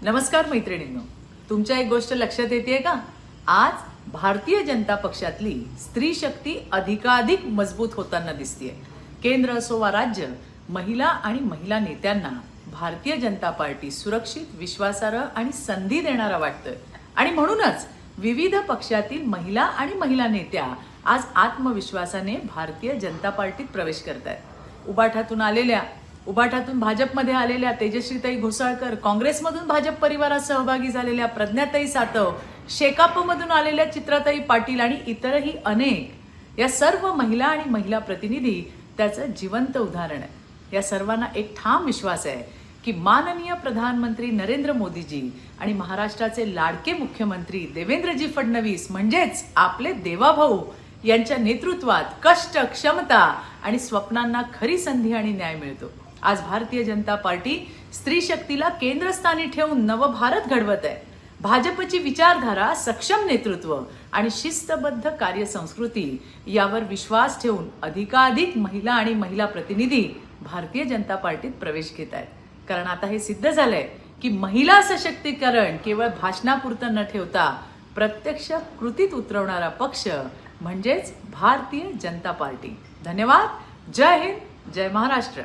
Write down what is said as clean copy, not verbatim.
नमस्कार मैत्रिणींनो, तुमच्या एक गोष्ट लक्षात येते का? आज भारतीय जनता पक्षातली स्त्री शक्ती अधिकाधिक मजबूत होताना दिसतेय. केंद्र असो वा राज्य, महिला आणि महिला नेत्यांना भारतीय जनता पार्टी सुरक्षित, विश्वासार्ह आणि संधी देणारा वाटतोय. आणि म्हणूनच विविध पक्षातील महिला आणि महिला नेत्या आज आत्मविश्वासाने भारतीय जनता पार्टीत प्रवेश करतायत. उबाठातून भाजपमध्ये आलेल्या तेजश्रीताई घोसाळकर, काँग्रेसमधून भाजप परिवारात सहभागी झालेल्या प्रज्ञाताई सातव, शेकापमधून आलेल्या चित्राताई पाटील आणि इतरही अनेक, या सर्व महिला आणि महिला प्रतिनिधी त्याचं जिवंत उदाहरण आहे. या सर्वांना एक ठाम विश्वास आहे की माननीय प्रधानमंत्री नरेंद्र मोदीजी आणि महाराष्ट्राचे लाडके मुख्यमंत्री देवेंद्रजी फडणवीस म्हणजेच आपले देवाभाऊ यांच्या नेतृत्वात कष्ट, क्षमता आणि स्वप्नांना खरी संधी आणि न्याय मिळतो. आज भारतीय जनता पार्टी स्त्री शक्तीला केंद्रस्थानी ठेवून नवभारत घडवत आहे. भाजपची विचारधारा, सक्षम नेतृत्व आणि शिस्तबद्ध कार्यसंस्कृती यावर विश्वास ठेवून अधिकाधिक महिला आणि महिला प्रतिनिधी भारतीय जनता पार्टीत प्रवेश घेत आहेत. कारण आता हे सिद्ध झालंय की महिला सशक्तीकरण केवळ भाषणापुरतं न ठेवता प्रत्यक्ष कृतीत उतरवणारा पक्ष म्हणजेच भारतीय जनता पार्टी. धन्यवाद. जय हिंद, जय महाराष्ट्र.